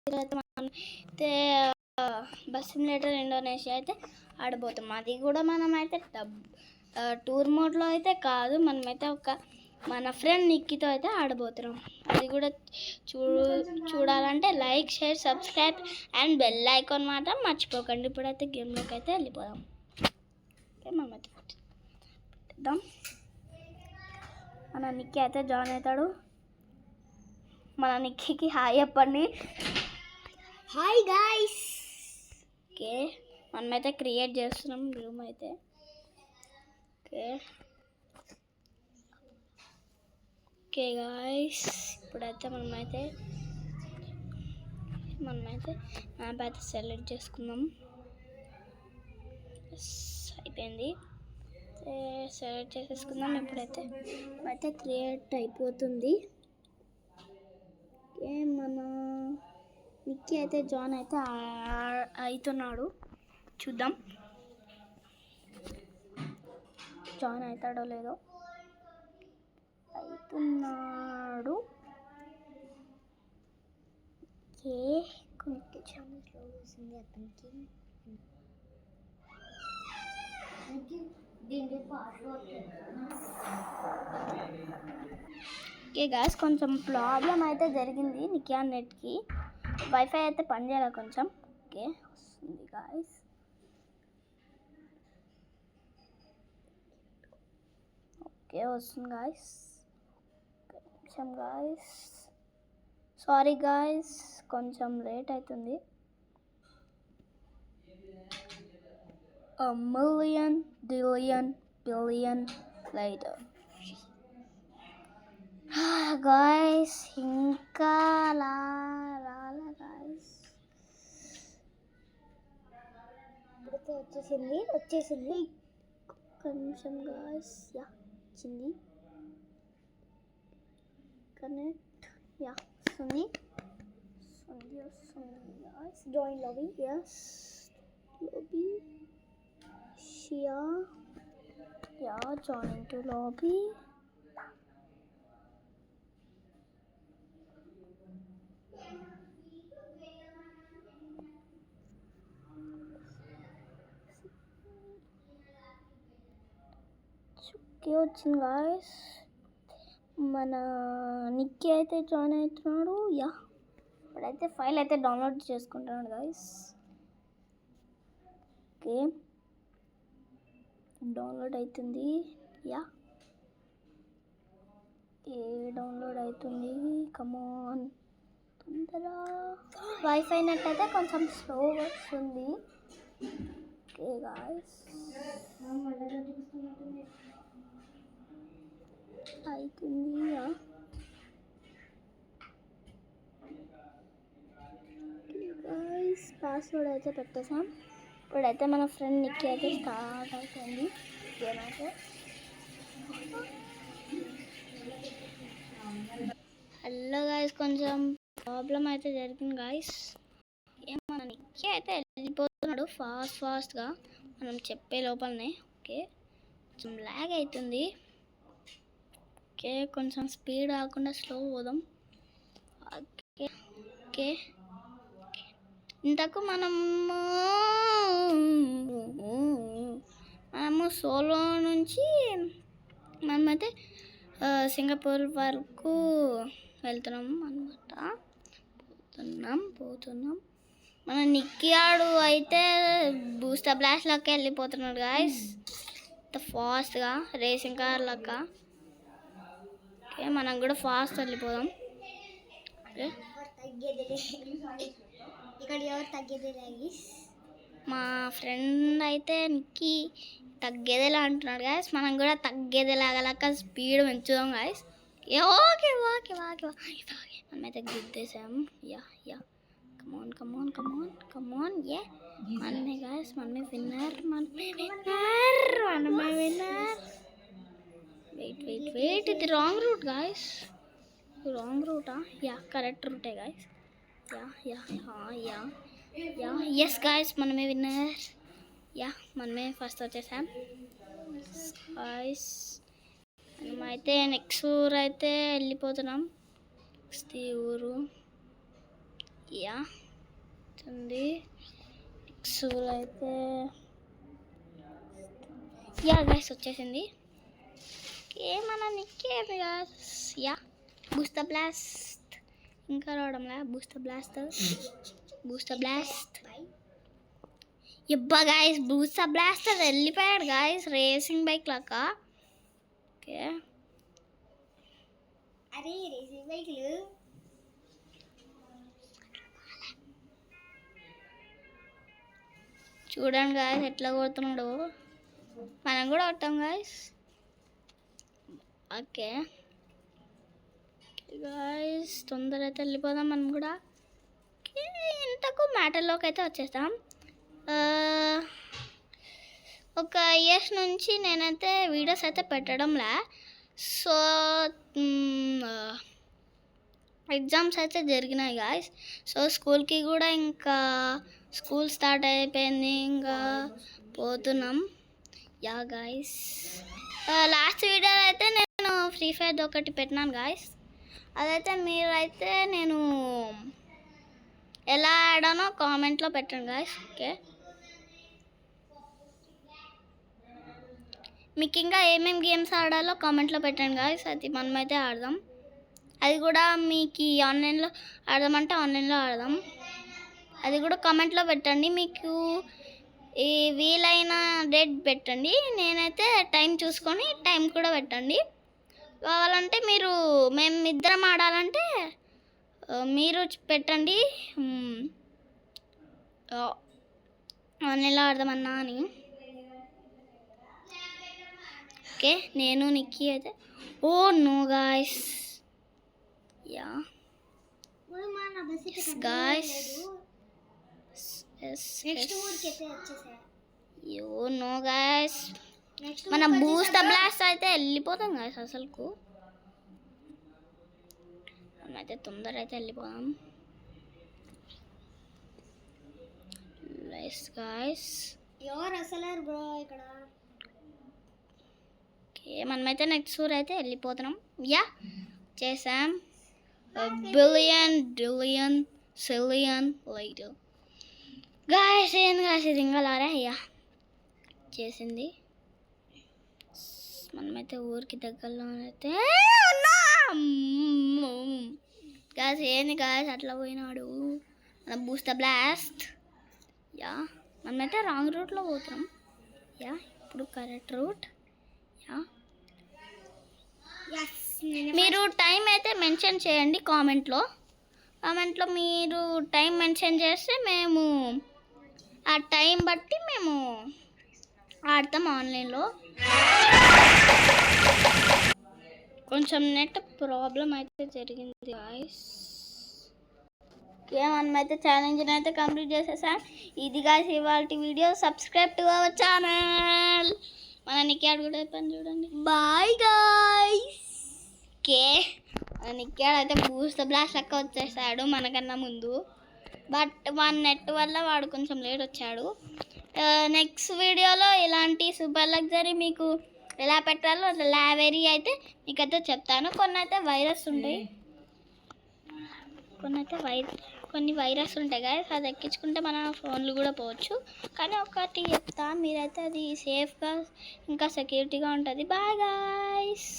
అయితే మనమైతే bus simulator Indonesia అయితే ఆడబోతాం. అది కూడా మనమైతే టూర్ మోడ్లో అయితే కాదు, మనమైతే మన ఫ్రెండ్ నిక్కీతో అయితే ఆడబోతున్నాం. అది కూడా చూడాలంటే like, share, subscribe and bell icon మాత్రం మర్చిపోకండి. ఇప్పుడైతే గేమ్లోకి అయితే వెళ్ళిపోదాం. ఓకే, మనమైతే పెట్టేద్దాం. మన నిక్కీ అయితే జాయిన్ అవుతాడు. మన నిక్కీకి హాయ్ చెప్పండి. Hi guys. ఓకే, మనమైతే క్రియేట్ చేస్తున్నాం రూమ్ అయితే. ఓకే ఓకే గాయ్స్, ఇప్పుడైతే మనమైతే మ్యాప్ అయితే సెలెక్ట్ చేసుకుందాం. అయిపోయింది, సెలెక్ట్ చేసేసుకుందాం. ఇప్పుడైతే క్రియేట్ అయిపోతుంది. ఓకే, మన నిక్కీ అయితే జాయిన్ అయితే అవుతున్నాడు. చూద్దాం జాయిన్ అవుతాడో లేదో. అవుతున్నాడు. ఓకే, ఓకే గాయ్స్, కొంచెం ప్రాబ్లం అయితే జరిగింది నిక్కీ నెట్కి. వైఫై అయితే పనిచేయాలి కొంచెం. ఓకే, వస్తుంది గాయ్స్. ఓకే, వస్తుంది గాయ్స్. కొంచెం గాయ్స్, సారీ గాయ్స్, కొంచెం లేట్ అవుతుంది. A million, billion, billion later. Guys, ఇంకా రాలే గాయ్స్. ఇప్పుడైతే వచ్చేసింది. కొంచెం గాయ్స్, యా వచ్చింది. కనెక్ట్, యా వస్తుంది guys. Join lobby, yes lobby, yeah join to lobby. Okay, వచ్చింది గాయ్స్. మన నిక్కీ అయితే జాయిన్ అవుతున్నాడు. యా, ఇప్పుడైతే ఫైల్ అయితే డౌన్లోడ్ చేసుకుంటున్నాడు గాయ్స్. ఓకే, డౌన్లోడ్ అవుతుంది. యా, డౌన్లోడ్ అవుతుంది. కమాన్ తొందరగా. వైఫై నెట్ అయితే కొంచెం స్లో వస్తుంది. ఓకే గాయ్స్, అవుతుంది. గాయ్స్, పాస్వర్డ్ అయితే పెట్టేసాం. ఇప్పుడైతే మన ఫ్రెండ్ నిక్కీ అయితే స్టార్ట్ అవుతుంది గేమ్ అయితే. హలో గాయ్స్, కొంచెం ప్రాబ్లం అయితే జరిగింది గాయ్స్. మన నిక్కీ అయితే వెళ్ళిపోతున్నాడు ఫాస్ట్గా మనం చెప్పే లోపలనే. ఓకే, కొంచెం ల్యాగ్ అవుతుంది. ఓకే, కొంచెం స్పీడ్ కాకుండా స్లో పోదాం. ఓకే ఓకే, ఇంతకు మనము సోలో నుంచి మనమైతే సింగపూర్ వరకు వెళ్తున్నాం అన్నమాట. పోతున్నాం. మన నిక్కీ ఆడు అయితే బూస్టర్ బ్లాస్ట్ లెక్క వెళ్ళిపోతున్నాడు గాయ్స్, ఫాస్ట్గా రేసింగ్ కార్ లెక్క. ఓకే, మనం కూడా ఫాస్ట్ వెళ్ళిపోదాం. ఓకే, మా ఫ్రెండ్ అయితే నిక్కీ తగ్గేదేలా అంటున్నాడు గాయస్. మనం కూడా తగ్గేదేలాగలక స్పీడ్ పెంచుదాం guys. Okay okay okay okay, మనమైతే గుద్దేసాం. యా కమాన్ యా, మనమే గాయస్, మనమే విన్నర్. వెయిట్, ఇది రాంగ్ రూట్ గాయస్. రాంగ్ రూటా? యా, కరెక్ట్ రూటే గాయస్. యా ఎస్ గాయస్, మనమే విన్నర్. యా, మనమే ఫస్ట్ వచ్చేసాం గాయస్. మనమైతే నెక్స్ట్ ఊరు అయితే వెళ్ళిపోతున్నాం. నెక్స్ట్ ఊరు యా ఉంది. నెక్స్ట్ అయితే యా గైస్ వచ్చేసింది. ఏమన్నా నిక్కేది గాయస్. యా బూస్టర్ బ్లాస్ట్ ఇంకా రావడంలా. బూస్టర్ బ్లాస్ట్ ఇబ్బా గాయస్. బూస్టర్ బ్లాస్ట్ వెళ్ళిపోయాడు గాయస్ రేసింగ్ బైక్ లాగా. ఓకే అరే రేసింగ్ బైక్లు చూడండి గాయస్ ఎట్లా కొడుతున్నాడు. మనం కూడా కొట్టాం గాయస్. ఓకే గాయస్ తొందర అయితే వెళ్ళిపోదాం మనం కూడా. ఇంతకు మ్యాటర్లోకి అయితే వచ్చేస్తాం. ఒక ఇయర్స్ నుంచి నేనైతే వీడియోస్ అయితే పెట్టడంలే. సో ఎగ్జామ్స్ అయితే జరిగినాయి గాయస్. సో స్కూల్కి కూడా ఇంకా స్కూల్ స్టార్ట్ అయిపోయింది. ఇంకా పోతున్నాం. యా గాయస్ లాస్ట్ వీడియోలో అయితే నేను ఫ్రీ ఫైర్ ఒకటి పెట్టినాను గాయస్. అదైతే మీరైతే నేను ఎలా ఆడానో కామెంట్లో పెట్టండి గాయస్. ఓకే మీకు ఇంకా ఏమేమి గేమ్స్ ఆడాలో కామెంట్లో పెట్టండి గాయస్. అది మనమైతే ఆడదాం. అది కూడా మీకు ఆన్లైన్లో ఆడదామంటే ఆన్లైన్లో ఆడదాం. అది కూడా కామెంట్లో పెట్టండి. మీకు ఈ వీలైన డేట్ పెట్టండి. నేనైతే టైం చూసుకొని టైం కూడా పెట్టండి. కావాలంటే మేము ఇద్దరం ఆడాలంటే మీరు పెట్టండి ఆన్లైన్లో ఆడదామన్నా అని. ఓకే నేను నిక్కీ అయితే oh no guys. Yeah guys yo no guys. మన బూస్టర్ బ్లాస్ట్ అయితే వెళ్ళిపోతాం గాయస్. అసలుకు మనమైతే తొందర అయితే వెళ్ళిపోదాం. Nice guys. ఎవరు అసలు బ్రో ఇక్కడ. ఓకే మనమైతే నెక్స్ట్ ఊర్ అయితే వెళ్ళిపోతున్నాం. యా చేసాం. Billion Cillian lighter guys. ఏంది గాయస్ ఇది ఇంకా లారా. అయ్యా చేసింది. మనమైతే ఊరికి దగ్గరలో అయితే గాయస్. ఏంది గాయస్ అట్లా పోయినాడు మన బూస్టర్ బ్లాస్ట్. యా మనమైతే రాంగ్ రూట్లో పోతున్నాం. యా ఇప్పుడు కరెక్ట్ రూట్. యా మీరు టైం అయితే మెన్షన్ చేయండి కామెంట్లో. మీరు టైం మెన్షన్ చేస్తే మేము ఆ టైం బట్టి మేము ఆడతాం ఆన్లైన్లో. కొంచెం నెట్ ప్రాబ్లం అయితే జరిగింది గాయస్. ఓకే మనమైతే ఛాలెంజ్ అయితే కంప్లీట్ చేసేసాం. ఇది గాయస్ ఇవాళ video. Subscribe to our channel. మన నిక్కాడు కూడా అయిపోయింది చూడండి. Bye guys. ఓకే మన నిక్కాడు అయితే బూస్టర్ బ్లాస్ట్ లెక్క వచ్చేసాడు మనకన్నా ముందు. బట్ వన్ నెట్ వల్ల వాడు కొంచెం లేట్ వచ్చాడు. నెక్స్ట్ వీడియోలో ఇలాంటి సూపర్ లగ్జరీ మీకు ఎలా పెట్టాలో లావేరీ అయితే మీకైతే చెప్తాను. కొన్ని అయితే వైరస్ ఉంటాయి. కొన్ని వైరస్ ఉంటాయి కదా. అది ఎక్కించుకుంటే మన ఫోన్లు కూడా పోవచ్చు. కానీ ఒకటి చెప్తా మీరైతే అది సేఫ్గా ఇంకా సెక్యూరిటీగా ఉంటుంది. Bye guys.